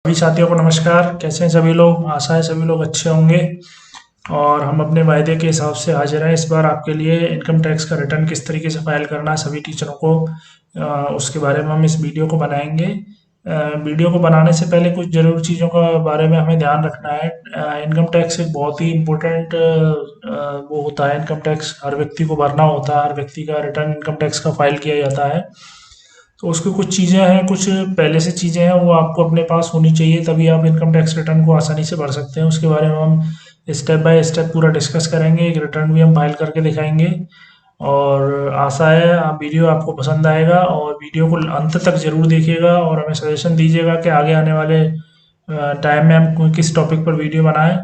सभी साथियों को नमस्कार। कैसे हैं सभी लोग? आशा है सभी लोग अच्छे होंगे। और हम अपने वायदे के हिसाब से हाजिर हैं इस बार आपके लिए। इनकम टैक्स का रिटर्न किस तरीके से फाइल करना है सभी टीचरों को, उसके बारे में हम इस वीडियो को बनाएंगे। वीडियो को बनाने से पहले कुछ ज़रूरी चीज़ों का बारे में हमें ध्यान रखना है। इनकम टैक्स एक बहुत ही इम्पोर्टेंट वो होता है। इनकम टैक्स हर व्यक्ति को भरना होता है, हर व्यक्ति का रिटर्न इनकम टैक्स का फाइल किया जाता है। तो उसकी कुछ चीज़ें हैं, कुछ पहले से चीज़ें हैं, वो आपको अपने पास होनी चाहिए, तभी आप इनकम टैक्स रिटर्न को आसानी से भर सकते हैं। उसके बारे में हम स्टेप बाय स्टेप पूरा डिस्कस करेंगे। एक रिटर्न भी हम फाइल करके दिखाएंगे। और आशा है आप वीडियो आपको पसंद आएगा, और वीडियो को अंत तक ज़रूर देखिएगा और हमें सजेशन दीजिएगा कि आगे आने वाले टाइम में हम किस टॉपिक पर वीडियो बनाएं।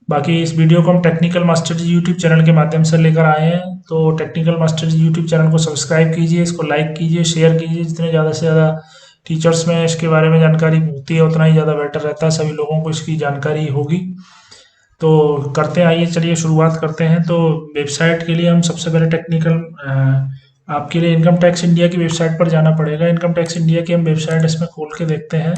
बाकी इस वीडियो को हम टेक्निकल मास्टर जी यूट्यूब चैनल के माध्यम से लेकर आए हैं, तो टेक्निकल मास्टर जी यूट्यूब चैनल को सब्सक्राइब कीजिए, इसको लाइक कीजिए, शेयर कीजिए। जितने ज़्यादा से ज़्यादा टीचर्स में इसके बारे में जानकारी होती है उतना ही ज़्यादा बेटर रहता है, सभी लोगों को इसकी जानकारी होगी। तो करते हैं, आइए चलिए शुरुआत करते हैं। तो वेबसाइट के लिए हम सबसे पहले आपके लिए इनकम टैक्स इंडिया की वेबसाइट पर जाना पड़ेगा। इनकम टैक्स इंडिया की हम वेबसाइट इसमें खोल के देखते हैं।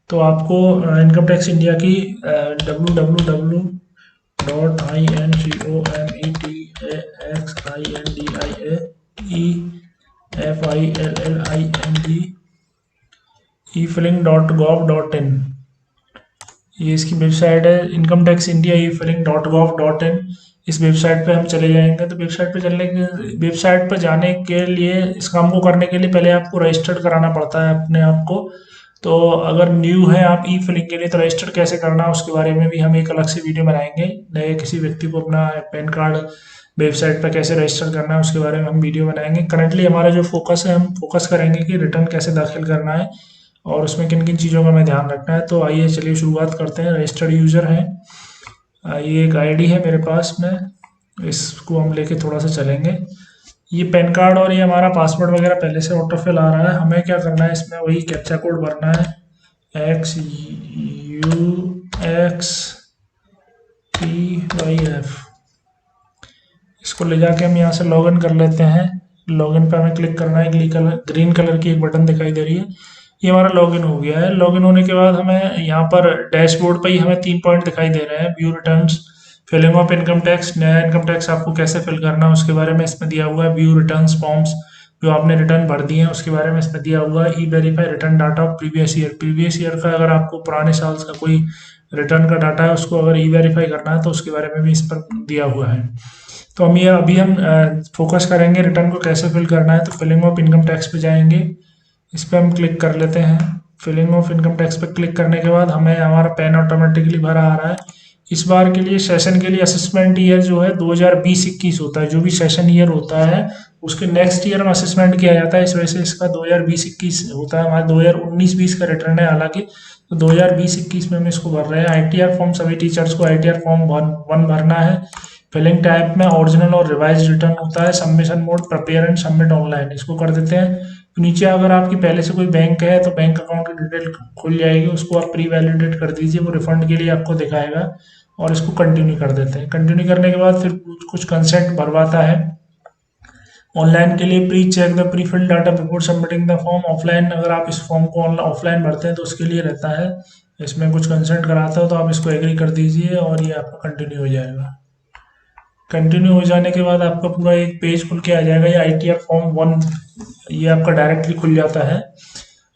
तो आपको इनकम टैक्स इंडिया की www.incomtaxindia.efilling.gov.in, ये इसकी वेबसाइट है। इनकम टैक्स इंडिया efilling.gov.in, इस वेबसाइट पे हम चले जाएंगे। तो वेबसाइट पर जाने के लिए, इस काम को करने के लिए पहले आपको रजिस्टर्ड कराना पड़ता है अपने आप को। तो अगर न्यू है आप ई फिलिंग के लिए, तो रजिस्टर कैसे करना है उसके बारे में भी हम एक अलग से वीडियो बनाएंगे। नए किसी व्यक्ति को अपना पैन कार्ड वेबसाइट पर कैसे रजिस्टर करना है उसके बारे में हम वीडियो बनाएंगे। करंटली हमारा जो फोकस है, हम फोकस करेंगे कि रिटर्न कैसे दाखिल करना है और उसमें किन किन चीज़ों का हमें ध्यान रखना है। तो आइए चलिए शुरुआत करते हैं। रजिस्टर्ड यूज़र है, ये एक आईडी है मेरे पास में, इसको हम लेके थोड़ा सा चलेंगे। ये पैन कार्ड और ये हमारा पासवर्ड वगैरह पहले से ऑटोफिल आ रहा है। हमें क्या करना है, इसमें वही कैप्चा कोड भरना है, XUXPYF। इसको ले जाके हम यहाँ से लॉगिन कर लेते हैं। लॉगिन पे हमें क्लिक करना है। ग्रीन कलर की एक बटन दिखाई दे रही है, ये हमारा लॉगिन हो गया है। लॉगिन होने के बाद हमें यहाँ पर डैशबोर्ड पर ही हमें 3 पॉइंट दिखाई दे रहे हैं। View returns, filing of income tax, नया इनकम टैक्स आपको कैसे फिल करना है उसके बारे में इसमें दिया हुआ है। व्यू रिटर्न्स फॉर्म्स, जो आपने रिटर्न भर दिए हैं उसके बारे में इसमें दिया हुआ है। E verify return data of previous year का, अगर आपको पुराने साल का कोई रिटर्न का डाटा है उसको अगर ई वेरीफाई करना है तो उसके बारे में भी इस पर दिया हुआ है। तो अभी हम फोकस करेंगे रिटर्न को कैसे फिल करना है। तो फिलिंग ऑफ इनकम टैक्स पे जाएंगे, इस पर हम क्लिक कर लेते हैं। फिलिंग ऑफ इनकम टैक्स पे क्लिक करने के बाद हमें हमारा पैन ऑटोमेटिकली भरा आ रहा है। इस बार के लिए सेशन के लिए असेसमेंट ईयर जो है 2020-21 होता है। जो भी सेशन ईयर होता है उसके नेक्स्ट ईयर में असेसमेंट किया जाता है, इस वजह से इसका 2020-21 होता है। हमारा 2019-20 का रिटर्न है हालांकि, तो 2020-21 में हम इसको भर रहे हैं। ITR फॉर्म सभी टीचर्स को ITR फॉर्म 1 भरना है। फिलिंग टाइप में ओरिजिनल और रिवाइज रिटर्न होता है। Submission mode prepare and submit online, इसको कर देते हैं। तो नीचे अगर आपकी पहले से कोई बैंक है तो बैंक अकाउंट की डिटेल खुल जाएगी, उसको आप प्री वैलिडेट कर दीजिए, वो रिफंड के लिए आपको दिखाएगा। और इसको कंटिन्यू कर देते हैं। कंटिन्यू करने के बाद फिर कुछ कंसेंट भरवाता है। ऑनलाइन के लिए pre check the pre filled data before submitting the form. Offline अगर आप इस फॉर्म को ऑफलाइन भरते हैं तो उसके लिए रहता है, इसमें कुछ कंसेंट कराता हो तो आप इसको एग्री कर दीजिए और ये आपका कंटिन्यू हो जाएगा। कंटिन्यू हो जाने के बाद आपका पूरा एक पेज खुल के आ जाएगा। ये ITR फॉर्म 1 ये आपका डायरेक्टली खुल जाता है।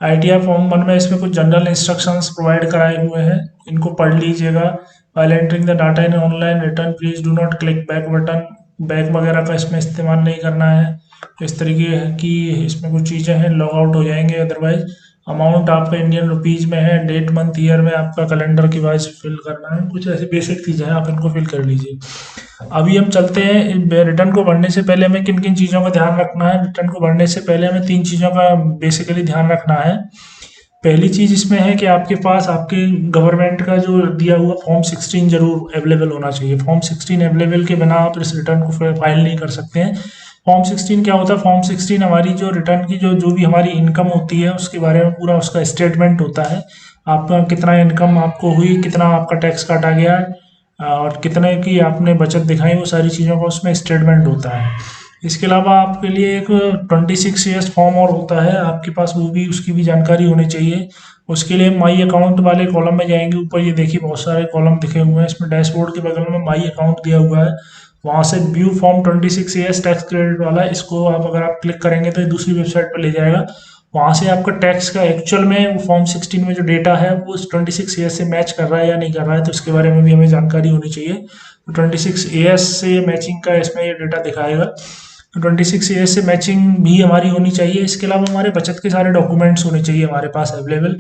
ITR फॉर्म 1 में इसमें कुछ जनरल इंस्ट्रक्शंस प्रोवाइड कराए हुए हैं, इनको पढ़ लीजिएगा। while entering the data in online return please do not click back button, back वगैरह का इसमें इस्तेमाल नहीं करना है। इस तरीके की इसमें कुछ चीज़ें हैं, लॉग आउट हो जाएंगे अदरवाइज। अमाउंट आपका इंडियन रुपीज़ में है, डेट मंथ ईयर में आपका कैलेंडर की वाइज फिल करना है। कुछ ऐसी बेसिक चीज़ें हैं, आप इनको फिल कर लीजिए। अभी हम चलते हैं रिटर्न को भरने से पहले हमें किन किन चीज़ों का ध्यान रखना है। रिटर्न को भरने से पहले हमें 3 चीज़ों का बेसिकली ध्यान रखना है। पहली चीज़ इसमें है कि आपके पास आपके गवर्नमेंट का जो दिया हुआ फॉर्म 16 जरूर अवेलेबल होना चाहिए। फॉर्म 16 अवेलेबल के बिना आप इस रिटर्न को फाइल नहीं कर सकते हैं। फॉर्म 16 क्या होता है? फॉर्म 16 हमारी जो रिटर्न की जो भी हमारी इनकम होती है उसके बारे में पूरा उसका स्टेटमेंट होता है। आपका कितना इनकम आपको हुई, कितना आपका टैक्स काटा गया और कितने की आपने बचत दिखाई, वो सारी चीज़ों का उसमें स्टेटमेंट होता है। इसके अलावा आपके लिए एक 26 ईयर्स फॉर्म और होता है आपके पास, वो भी उसकी भी जानकारी होनी चाहिए। उसके लिए माई अकाउंट वाले कॉलम में जाएंगे। ऊपर ये देखिए बहुत सारे कॉलम दिखे हुए हैं, इसमें डैशबोर्ड के बगल में माई अकाउंट दिया हुआ है। वहाँ से व्यू फॉर्म 26 टैक्स क्रेडिट वाला, इसको आप अगर आप क्लिक करेंगे तो ये दूसरी वेबसाइट पर ले जाएगा। वहाँ से आपका टैक्स का एक्चुअल में वो फॉर्म 16 में जो डेटा है वो 26 से मैच कर रहा है या नहीं कर रहा है, तो इसके बारे में भी हमें जानकारी होनी चाहिए। तो 26 से मैचिंग का इसमें ये डेटा दिखाएगा। तो 26 से मैचिंग भी हमारी होनी चाहिए। इसके अलावा हमारे बचत के सारे डॉक्यूमेंट्स होने चाहिए हमारे पास अवेलेबल।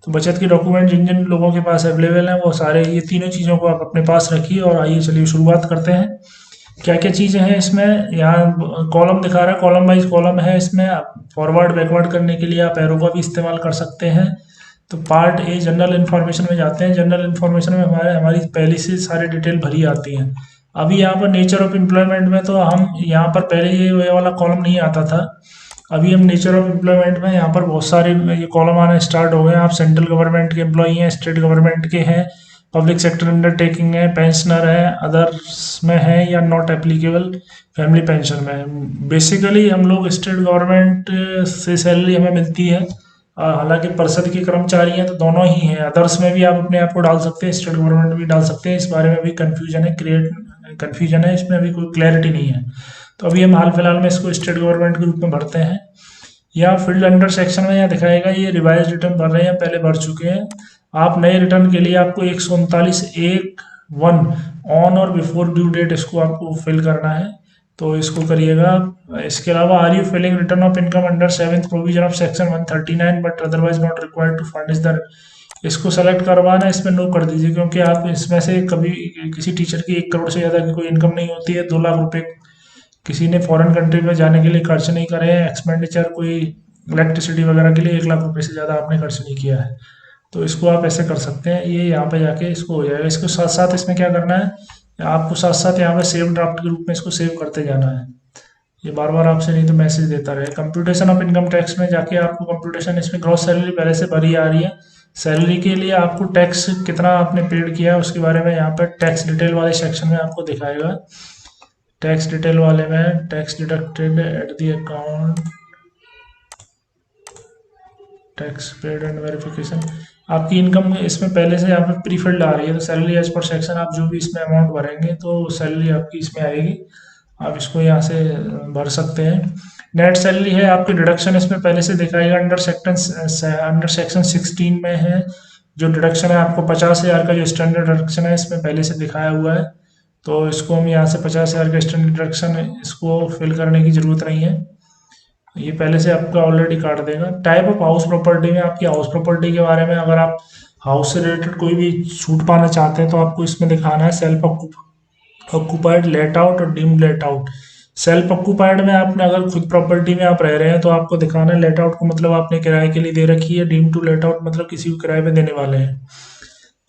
तो बचत के डॉक्यूमेंट जिन जिन लोगों के पास अवेलेबल हैं वो सारे ये तीनों चीज़ों को आप अपने पास रखिए। और आइए चलिए शुरुआत करते हैं। क्या क्या चीज़ें हैं इसमें, यहाँ कॉलम दिखा रहा है, कॉलम वाइज कॉलम है इसमें। फॉरवर्ड बैकवर्ड करने के लिए आप एरो का भी इस्तेमाल कर सकते हैं। तो पार्ट ए जनरल इन्फॉर्मेशन में जाते हैं। जनरल इन्फॉर्मेशन में हमारी पहले से सारी डिटेल भरी आती हैं। अभी यहाँ पर नेचर ऑफ एम्प्लॉयमेंट में तो हम यहाँ पर पहले ये वाला कॉलम नहीं आता था। अभी हम नेचर ऑफ एम्प्लॉयमेंट में यहाँ पर बहुत सारे ये कॉलम आना स्टार्ट हो गए। आप सेंट्रल गवर्नमेंट के एम्प्लॉई हैं, स्टेट गवर्नमेंट के हैं, पब्लिक सेक्टर अंडरटेकिंग है, पेंशनर है, अदर्स में है या नॉट एप्लीकेबल, फैमिली पेंशन में। बेसिकली हम लोग स्टेट गवर्नमेंट से सैलरी हमें मिलती है, हालांकि परिषद के कर्मचारी हैं तो दोनों ही हैं। अदर्स में भी आप अपने आप को डाल सकते हैं, स्टेट गवर्नमेंट भी डाल सकते हैं। इस बारे में भी कन्फ्यूजन है, इसमें अभी कोई क्लैरिटी नहीं है। तो अभी हम हाल फिलहाल में इसको स्टेट गवर्नमेंट के रूप में भरते हैं। या फील्ड अंडर सेक्शन में यहाँ दिखाएगा ये रिवाइज रिटर्न भर रहे हैं, पहले भर चुके हैं। आप नए रिटर्न के लिए आपको 139(1) ऑन और बिफोर ड्यू डेट इसको आपको फिल करना है, तो इसको करिएगा। इसके अलावा are you filing return of income under 7th provision of section 139 but otherwise not required to furnish the, इसको सेलेक्ट करवाना, इसमें नो कर दीजिए, क्योंकि आप इसमें से कभी किसी टीचर की 1 करोड़ से ज़्यादा की कोई इनकम नहीं होती है। 2 लाख रुपए किसी ने फॉरेन कंट्री में जाने के लिए खर्च नहीं करे हैं, एक्सपेंडिचर कोई इलेक्ट्रिसिटी वगैरह के लिए 1 लाख रुपए से ज़्यादा आपने खर्च नहीं किया है। तो इसको आप ऐसे कर सकते हैं, ये यहाँ पे जाके इसको हो जाएगा। इसके साथ साथ इसमें क्या करना है, आपको साथ साथ यहाँ पे सेव ड्राफ्ट के रूप में इसको सेव करते जाना है। ये बार बार आपसे नहीं तो मैसेज देता रहे। कंप्यूटेशन ऑफ इनकम टैक्स में जाके आपको कंप्यूटेशन, इसमें ग्रॉस सैलरी पहले से भरी आ रही है। सैलरी के लिए आपको टैक्स कितना आपने पेड किया है उसके बारे में यहाँ पर टैक्स डिटेल वाले सेक्शन में आपको दिखाएगा। टैक्स डिटेल वाले में tax deducted at the account, tax paid and verification, आपकी इनकम इसमें पहले से यहाँ पे प्री फिल्ड आ रही है। तो सैलरी एज पर सेक्शन आप जो भी इसमें अमाउंट भरेंगे तो सैलरी आपकी इसमें आएगी, आप इसको यहाँ से भर सकते हैं। नेट सैलरी है आपकी, डिडक्शन इसमें पहले से दिखाएगा। अंडर सेक्शन 16 में है जो डिडक्शन है आपको 50,000 का जो स्टैंडर्ड डिडक्शन है इसमें पहले से दिखाया हुआ है। तो इसको हम यहाँ से 50,000 का स्टैंडर्ड डिडक्शन इसको फिल करने की ज़रूरत नहीं है, ये पहले से आपका ऑलरेडी काट देगा। टाइप ऑफ हाउस प्रॉपर्टी में आपकी हाउस प्रॉपर्टी के बारे में, अगर आप हाउस से रिलेटेड कोई भी छूट पाना चाहते हैं तो आपको इसमें दिखाना है सेल्फ ऑक्यूपाइड, लेट आउट और deemed let out. Self occupied में आपने अगर खुद प्रॉपर्टी में आप रह रहे हैं तो आपको दिखाना है। लेट आउट को मतलब आपने किराए के लिए दे रखी है, डीम टू लेट आउट मतलब किसी को किराए पे देने वाले हैं।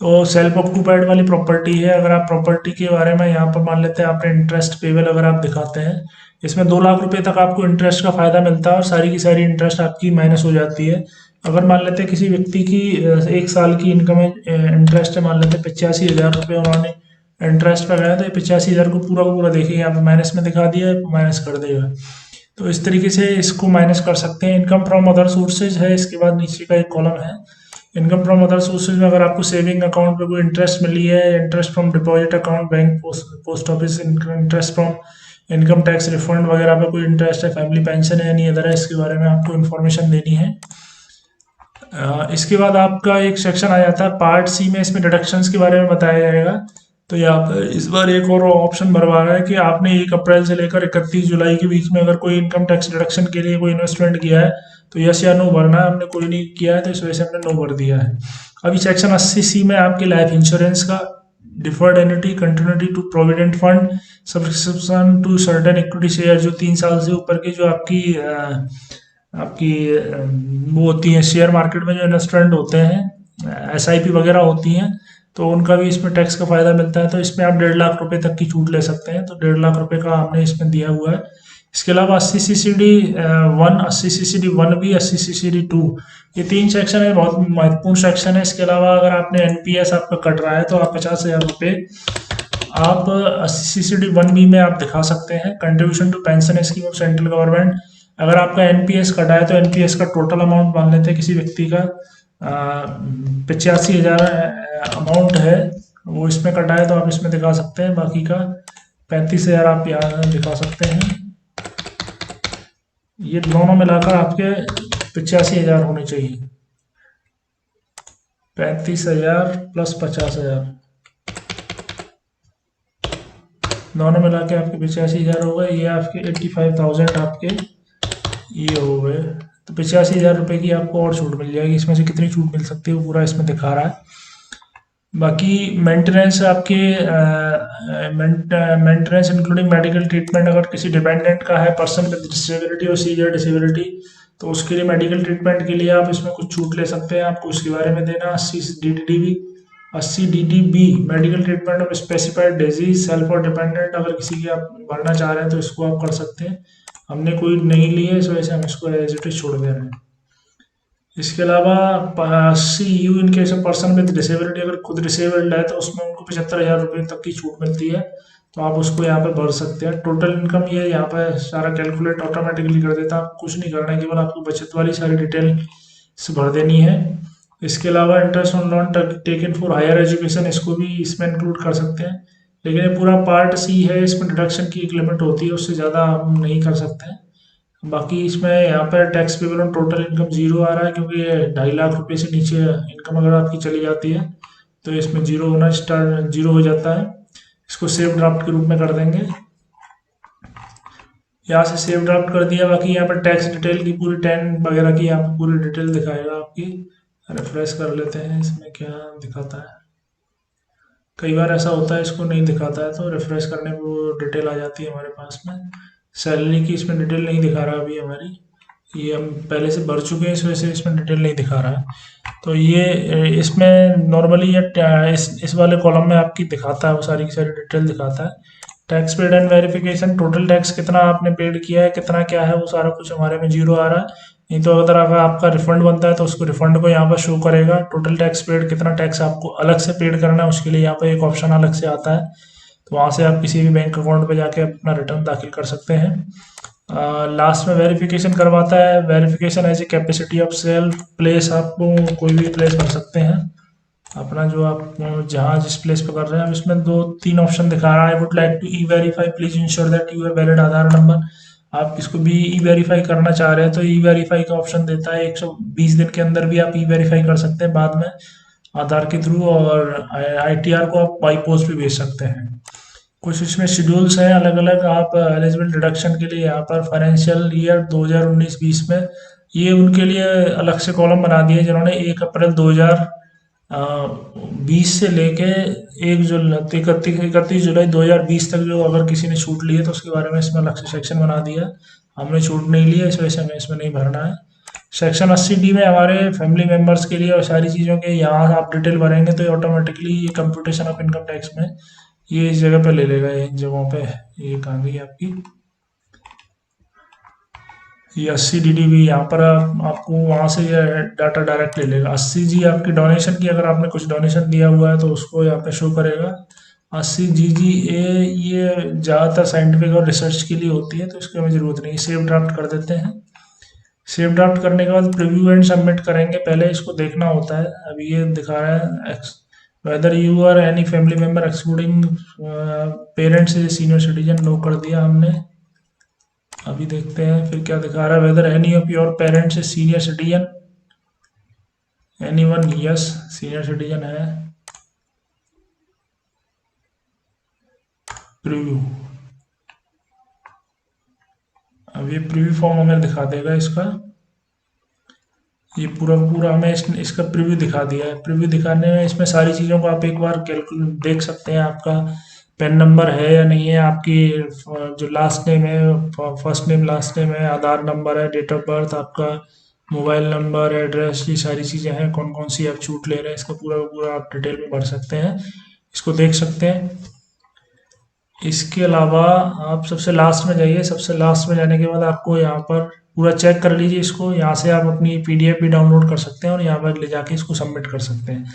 तो सेल्फ ऑक्यूपाइड वाली प्रॉपर्टी है, अगर आप प्रॉपर्टी के बारे में यहाँ पर मान लेते हैं आपने इंटरेस्ट पेबल अगर आप दिखाते हैं, इसमें 2 लाख रुपए तक आपको इंटरेस्ट का फायदा मिलता है और सारी की सारी इंटरेस्ट आपकी माइनस हो जाती है। अगर मान लेते हैं किसी व्यक्ति की 1 साल की इनकम इंटरेस्ट है, मान लेते हैं 85,000 रुपये उन्होंने इंटरेस्ट पर गया, तो ये 85,000 को पूरा का पूरा देखिए यहाँ पे माइनस में दिखा दिया है, माइनस कर देगा। तो इस तरीके से इसको माइनस कर सकते हैं। इनकम फ्रॉम अदर सोर्सेज है, इसके बाद नीचे का एक कॉलम है इनकम फ्रॉम अदर सोर्सेज में अगर आपको सेविंग अकाउंट पे कोई इंटरेस्ट मिली है, interest from deposit account, bank, post office, interest from income tax refund वगैरह पे कोई इंटरेस्ट है, फैमिली पेंशन है, एनी अदर है, इसके बारे में आपको इन्फॉर्मेशन देनी है। इसके बाद आपका एक सेक्शन आ जाता है पार्ट सी में, इसमें डिडक्शंस के बारे में बताया जाएगा। तो यहाँ पर इस बार एक और ऑप्शन भरवा रहा है कि आपने 1 अप्रैल से लेकर 31 जुलाई के बीच में अगर कोई इनकम टैक्स डिडक्शन के लिए कोई इन्वेस्टमेंट किया है तो यस या नो भरना है। हमने कोई नहीं किया है तो इस वजह से हमने नो भर दिया है। अभी सेक्शन 80C में आपके लाइफ इंश्योरेंस का, deferred annuity, continuity to provident fund, subscription to certain equity share, जो 3 साल से ऊपर की जो आपकी वो होती हैं शेयर मार्केट में जो इन्वेस्टमेंट होते हैं, SIP वगैरह होती हैं, तो उनका भी इसमें टैक्स का फायदा मिलता है। तो इसमें आप 1.5 लाख रुपए तक की छूट ले सकते हैं, तो 1.5 लाख रुपए का हमने इसमें दिया हुआ है। इसके अलावा 80CCD1, 80CCD1B, 80CCD2, ये 3 सेक्शन है, बहुत महत्वपूर्ण सेक्शन है। इसके अलावा अगर आपने NPS आपका कट रहा है तो आप 50,000 रुपये आप 80CCD1B में आप दिखा सकते हैं, contribution to pension scheme of central government. अगर आपका NPS कटा है तो NPS का टोटल अमाउंट मान लेते हैं किसी व्यक्ति का, 85,000 अमाउंट है वो इसमें कटा है, तो आप इसमें दिखा सकते हैं। बाकी का 35,000 आप यहाँ दिखा सकते हैं। ये दोनों मिलाकर आपके 85,000 होने चाहिए। 35,000 प्लस 50,000 दोनों मिला के आपके 85,000 हो गए। ये आपके 85,000 आपके ये हो गए। तो 85,000 रुपये की आपको और छूट मिल जाएगी। इसमें से कितनी छूट मिल सकती है वो पूरा इसमें दिखा रहा है। बाकी मेंटेनेंस आपके मेंटेनेंस इंक्लूडिंग मेडिकल ट्रीटमेंट, अगर किसी डिपेंडेंट का है, पर्सन विद डिसेबिलिटी और सीवियर डिसेबिलिटी, तो उसके लिए मेडिकल ट्रीटमेंट के लिए आप इसमें कुछ छूट ले सकते हैं। आपको उसके बारे में देना 80 DDB medical treatment of specified disease self और डिपेंडेंट, अगर किसी की आप भरना चाह रहे हैं तो इसको आप कर सकते हैं। हमने कोई नहीं ली है, इस वजह से हम इसको एज इट इज छोड़ दे रहे हैं। इसके अलावा 80 U in case of person with disability, अगर खुद डिसेबल्ड है तो उसमें उनको 75,000 रुपये तक की छूट मिलती है, तो आप उसको यहाँ पे भर सकते हैं। टोटल इनकम ये यहाँ पे सारा कैलकुलेट ऑटोमेटिकली कर देता है, आपको कुछ नहीं करना है, केवल आपको बचत वाली सारी डिटेल भर देनी है। इसके अलावा interest on loan taken for higher education, इसको भी इसमें इंक्लूड कर सकते हैं, लेकिन ये पूरा पार्ट सी है, इसमें डिडक्शन की एक लिमिट होती है, उससे ज़्यादा हम नहीं कर सकते हैं। बाकी इसमें यहाँ पर tax payable on total income zero आ रहा है, क्योंकि ये 2.5 लाख रुपए से नीचे इनकम अगर आपकी चली जाती है तो इसमें जीरो होना जीरो हो जाता है। इसको सेव ड्राफ्ट के रूप में कर देंगे। यहाँ से सेव ड्राफ्ट कर दिया। बाकी यहाँ पर टैक्स डिटेल की पूरी 10 वगैरह की यहाँ पर पूरी डिटेल दिखाएगा आपकी। रिफ्रेश कर लेते हैं, इसमें क्या दिखाता है। कई बार ऐसा होता है इसको नहीं दिखाता है, तो रिफ्रेश करने पर वो डिटेल आ जाती है हमारे पास में। सैलरी की इसमें डिटेल नहीं दिखा रहा अभी हमारी, ये हम पहले से भर चुके हैं, इस वजह से इसमें डिटेल नहीं दिखा रहा है। तो ये इसमें नॉर्मली ये इस वाले कॉलम में आपकी दिखाता है, वो सारी की सारी डिटेल दिखाता है। Tax paid and verification, total tax कितना आपने पेड किया है, कितना क्या है, वो सारा कुछ हमारे में जीरो आ रहा है। नहीं तो अगर आपका रिफंड बनता है तो उसको रिफंड को यहाँ पर शो करेगा। टोटल टैक्स पेड, कितना टैक्स आपको अलग से पेड करना है, उसके लिए यहाँ पर एक ऑप्शन अलग से आता है, तो वहाँ से आप किसी भी बैंक अकाउंट पे जाके अपना रिटर्न दाखिल कर सकते हैं। लास्ट में वेरिफिकेशन करवाता है। Verification as a capacity of self place, आपको कोई भी प्लेस भर सकते हैं अपना, जो आप जहाँ जिस प्लेस पे कर रहे हैं। अब इसमें 2-3 ऑप्शन दिखा रहा है। I would like to e verify, please ensure that you have valid Aadhaar number. आप किसको भी ई वेरीफाई करना चाह रहे हैं तो ई वेरीफाई का ऑप्शन देता है। 120 दिन के अंदर भी आप ई वेरीफाई कर सकते हैं बाद में आधार के थ्रू, और ITR को आप बाई पोस्ट भी भेज सकते हैं। कुछ इसमें शेड्यूल्स हैं अलग अलग। आप एलिजिबल डिडक्शन के लिए यहाँ पर फाइनेंशियल ईयर 2019-20 में ये उनके लिए अलग से कॉलम बना दिए, जिन्होंने 1 अप्रैल 2020 से लेके 31 जुलाई 2020 तक जो अगर किसी ने छूट ली है तो उसके बारे में इसमें अलग से सेक्शन बना दिया। हमने छूट नहीं ली है, इस वजह से हमें इसमें नहीं भरना है। सेक्शन 80D में हमारे फैमिली मेम्बर्स के लिए और सारी चीज़ों के यहाँ आप डिटेल भरेंगे तो ऑटोमेटिकली ये कंप्यूटेशन ऑफ इनकम टैक्स में ये इस जगह पे ले लेगा। इन जगहों पे ये कहाँ गई आपकी ये 80 DDB, यहाँ पर आपको वहाँ से ये डाटा डायरेक्ट ले लेगा। 80G आपकी डोनेशन की, अगर आपने कुछ डोनेशन दिया हुआ है तो उसको यहाँ पे शो करेगा। 80GGA ये ज़्यादातर साइंटिफिक और रिसर्च के लिए होती है, तो इसकी हमें ज़रूरत नहीं। सेव ड्राफ्ट कर देते हैं। सेव ड्राफ्ट करने के बाद प्रीव्यू एंड सबमिट करेंगे। पहले इसको देखना होता है। अभी ये दिखा रहा है whether you are any family member excluding parents is senior citizen, no कर दिया हमने। अभी देखते हैं फिर क्या दिखा रहा है। Whether any of your parents is senior citizen, anyone, yes senior citizen है। प्रीव्यू, अब ये प्रीव्यू फॉर्म हमें दिखा देगा इसका। ये पूरा पूरा हमें इसका प्रीव्यू दिखा दिया है। प्रीव्यू दिखाने में इसमें सारी चीज़ों को आप एक बार कैलकुलेट देख सकते हैं। आपका पेन नंबर है या नहीं है, आपकी जो लास्ट नेम है, फर्स्ट नेम लास्ट नेम है, आधार नंबर है, डेट ऑफ बर्थ, आपका मोबाइल नंबर, एड्रेस, ये सारी चीज़ें हैं। कौन कौन सी आप छूट ले रहे हैं इसका पूरा पूरा आप डिटेल में भर सकते हैं, इसको देख सकते हैं। इसके अलावा आप सबसे लास्ट में जाइए। सबसे लास्ट में जाने के बाद आपको यहाँ पर पूरा चेक कर लीजिए इसको। यहाँ से आप अपनी PDF भी डाउनलोड कर सकते हैं और यहाँ पर ले जाके इसको सबमिट कर सकते हैं।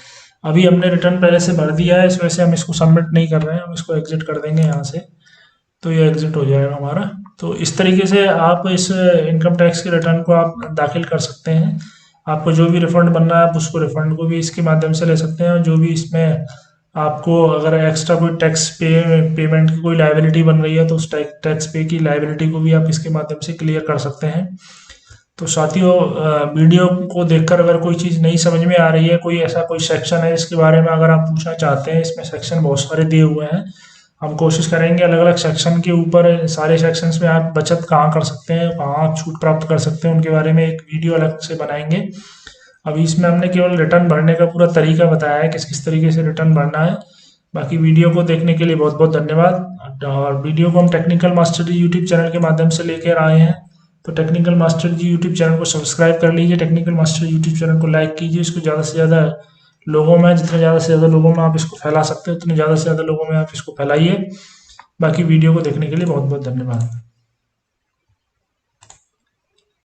अभी हमने रिटर्न पहले से भर दिया है, इस वजह से हम इसको सबमिट नहीं कर रहे हैं। हम इसको एग्जिट कर देंगे यहाँ से, तो ये एग्जिट हो जाएगा हमारा। तो इस तरीके से आप इस इनकम टैक्स के रिटर्न को आप दाखिल कर सकते हैं। आपको जो भी रिफंड बनना है आप उसको रिफंड को भी इसके माध्यम से ले सकते हैं, और जो भी इसमें आपको अगर एक्स्ट्रा कोई टैक्स पेमेंट की कोई लाइबिलिटी बन रही है तो उस टैक्स पे की लाइबिलिटी को भी आप इसके माध्यम से क्लियर कर सकते हैं। तो साथियों, वीडियो को देखकर अगर कोई चीज़ नहीं समझ में आ रही है, कोई ऐसा कोई सेक्शन है इसके बारे में अगर आप पूछना चाहते हैं, इसमें सेक्शन बहुत सारे दिए हुए हैं, हम कोशिश करेंगे अलग अलग सेक्शन के ऊपर सारे सेक्शंस में आप बचत कहाँ कर सकते हैं, कहाँ आप छूट प्राप्त कर सकते हैं, उनके बारे में एक वीडियो अलग से बनाएंगे। अभी इसमें हमने केवल रिटर्न भरने का पूरा तरीका बताया है, किस किस तरीके से रिटर्न भरना है। बाकी वीडियो को देखने के लिए बहुत बहुत धन्यवाद। और वीडियो को हम टेक्निकल मास्टर जी यूट्यूब चैनल के माध्यम से लेकर आए हैं, तो टेक्निकल मास्टर जी यूट्यूब चैनल को सब्सक्राइब कर लीजिए, टेक्निकल मास्टर यूट्यूब चैनल को लाइक कीजिए, इसको ज़्यादा से ज़्यादा लोगों में, जितने ज़्यादा से ज़्यादा लोगों में आप इसको फैला सकते हैं उतने ज़्यादा से ज़्यादा लोगों में आप इसको फैलाइए। बाकी वीडियो को देखने के लिए बहुत बहुत धन्यवाद।